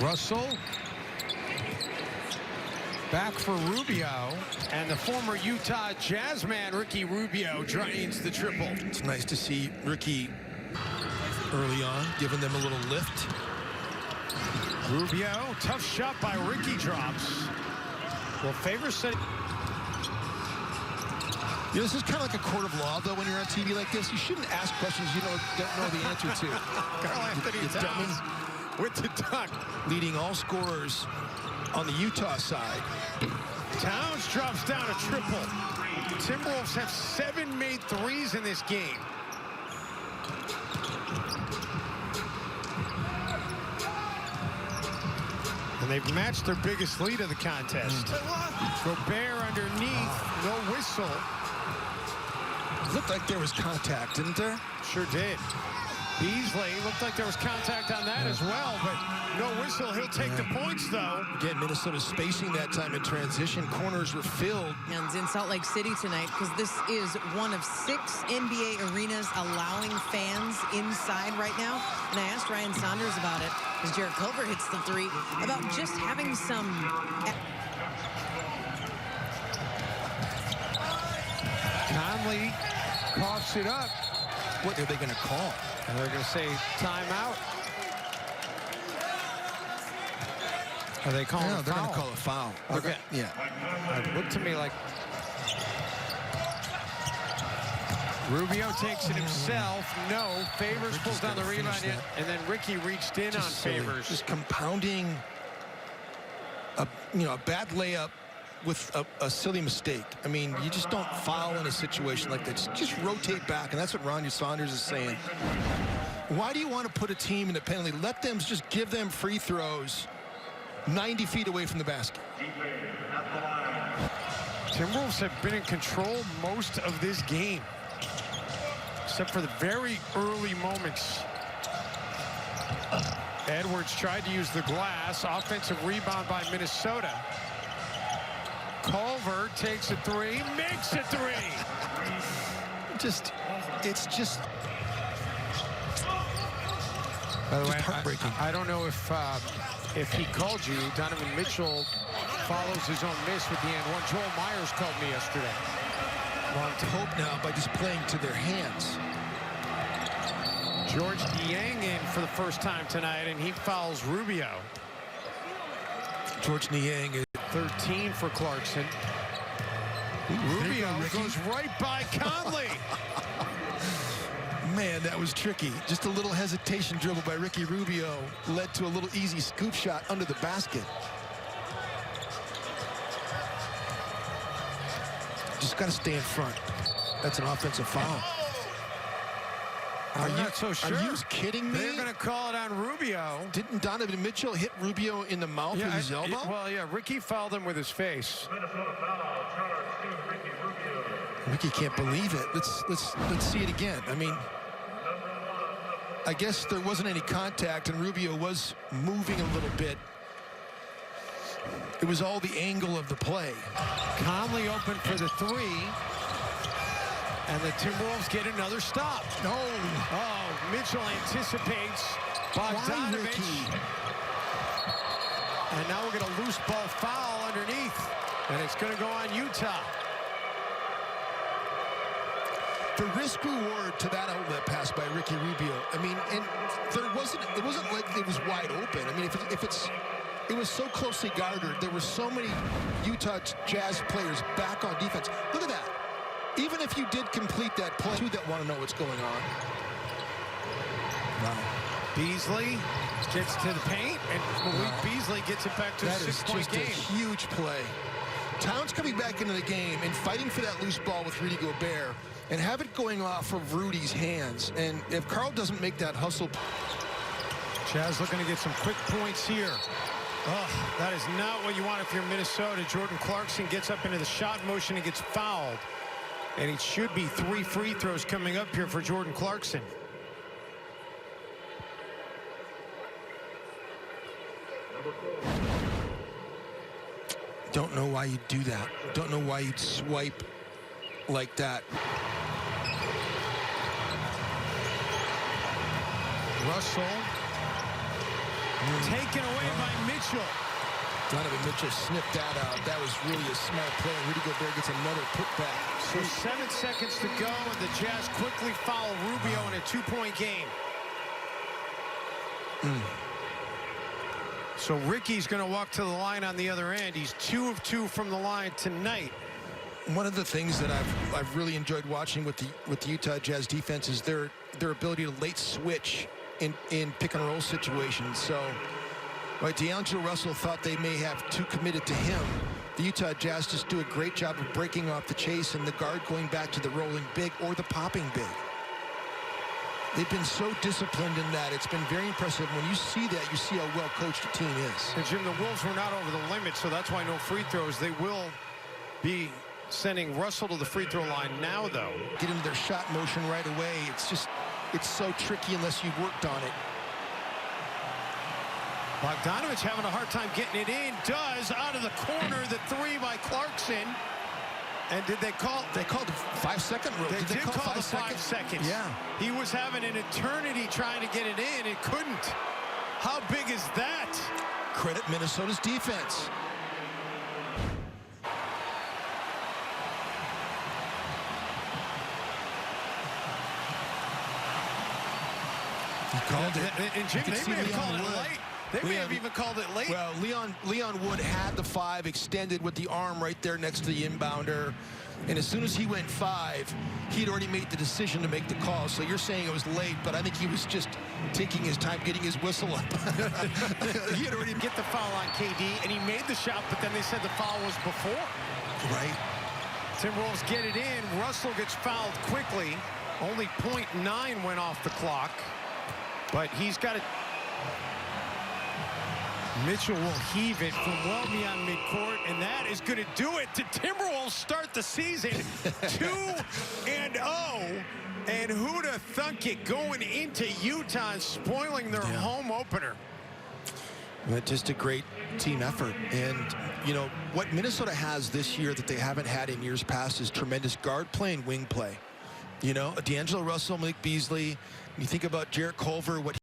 Russell. Back for Rubio. And the former Utah Jazz man, Ricky Rubio, drains the triple. It's nice to see Ricky early on, giving them a little lift. Rubio, tough shot by Ricky, drops. Well, Favors said... You know, this is kind of like a court of law, though, when you're on TV like this. You shouldn't ask questions you don't know the answer to. Karl-Anthony Towns with the dunk. Leading all scorers on the Utah side. Towns drops down a triple. Timberwolves have 7 made threes in this game. And they've matched their biggest lead of the contest. Gobert underneath, no whistle. Looked like there was contact, didn't there? Sure did. Beasley looked like there was contact on that as well, but no whistle. He'll take the points, though. Again, Minnesota spacing that time in transition. Corners were filled. And in Salt Lake City tonight, because this is one of 6 NBA arenas allowing fans inside right now. And I asked Ryan Saunders about it, as Jarrett Culver hits the 3, about just having some... Conley coughs it up. What are they going to call? And they're going to say timeout. Are they calling a foul? They're going to call a foul. Okay. Yeah. It looked to me like Rubio takes it himself. No. Favors pulls down the rebound, and then Ricky reached in on Favors. Just compounding a bad layup with a silly mistake. I mean, you just don't foul in a situation like that. Just rotate back, and that's what Ron Saunders is saying. Why do you want to put a team in a penalty? Let them just give them free throws 90 feet away from the basket. Timberwolves have been in control most of this game, except for the very early moments. Edwards tried to use the glass. Offensive rebound by Minnesota. Culver takes a 3, makes a 3. It's just By the way, heartbreaking. I don't know if he called you. Donovan Mitchell follows his own miss with the end one. Joel Myers called me yesterday. Well, to hope now by just playing to their hands. George Niang in for the first time tonight, and he fouls Rubio. George Niang is 13 for Clarkson. Rubio goes right by Conley. Man, that was tricky. Just a little hesitation dribble by Ricky Rubio led to a little easy scoop shot under the basket. Just got to stay in front. That's an offensive foul. I'm not so sure. Are you kidding me? They're going to call it on Rubio. Didn't Donovan Mitchell hit Rubio in the mouth with his elbow? Well, yeah, Ricky fouled him with his face. Ricky can't believe it. Let's see it again. I mean, I guess there wasn't any contact, and Rubio was moving a little bit. It was all the angle of the play. Conley open for the 3. And the Timberwolves get another stop. No. Oh, Mitchell anticipates Bogdanovich. And now we're going to loose ball foul underneath. And it's going to go on Utah. The risk reward to that outlet pass by Ricky Rubio. I mean, and it wasn't like it was wide open. I mean, it was so closely guarded. There were so many Utah Jazz players back on defense. Look at that. Even if you did complete that play, two that want to know what's going on. Wow. Beasley gets to the paint, and Malik Beasley gets it back to a 6-point game. That is just a huge play. Towns coming back into the game and fighting for that loose ball with Rudy Gobert and have it going off of Rudy's hands. And if Karl doesn't make that hustle... Jazz looking to get some quick points here. Oh, that is not what you want if you're Minnesota. Jordan Clarkson gets up into the shot motion and gets fouled. And it should be 3 free throws coming up here for Jordan Clarkson. Don't know why you'd do that. Don't know why you'd swipe like that. Russell Taken away by Mitchell. Donovan Mitchell sniffed that out. That was really a smart play. Rudy Gobert gets another putback. So 7 seconds to go, and the Jazz quickly foul Rubio in a 2-point game. So Ricky's going to walk to the line on the other end. He's 2 of 2 from the line tonight. One of the things that I've really enjoyed watching with the Utah Jazz defense is their ability to late switch in pick and roll situations. So, right, D'Angelo Russell thought they may have too committed to him. The Utah Jazz just do a great job of breaking off the chase and the guard going back to the rolling big or the popping big. They've been so disciplined in that. It's been very impressive. When you see that, you see how well coached the team is. And Jim, the Wolves were not over the limit, so that's why no free throws. They will be sending Russell to the free throw line now, though. Get into their shot motion right away. It's so tricky unless you've worked on it. Bogdanovich having a hard time getting it in. Does out of the corner, the 3 by Clarkson. And did they call? They called the 5-second rule. They did call the 5 seconds. Yeah. He was having an eternity trying to get it in. It couldn't. How big is that? Credit Minnesota's defense. He called it. And Jim, they may have called it late. They may have even called it late. Well, Leon Wood had the 5 extended with the arm right there next to the inbounder. And as soon as he went 5, he'd already made the decision to make the call. So you're saying it was late, but I think he was just taking his time, getting his whistle up. He had already get the foul on KD, and he made the shot, but then they said the foul was before. Right. Timberwolves get it in. Russell gets fouled quickly. Only .9 went off the clock, but he's got it. Mitchell will heave it from well beyond midcourt, and that is going to do it. The Timberwolves start the season 2-0. And who'd have thunk it going into Utah and spoiling their home opener? Just a great team effort. And, you know, what Minnesota has this year that they haven't had in years past is tremendous guard play and wing play. You know, D'Angelo Russell, Malik Beasley. You think about Jarrett Culver, what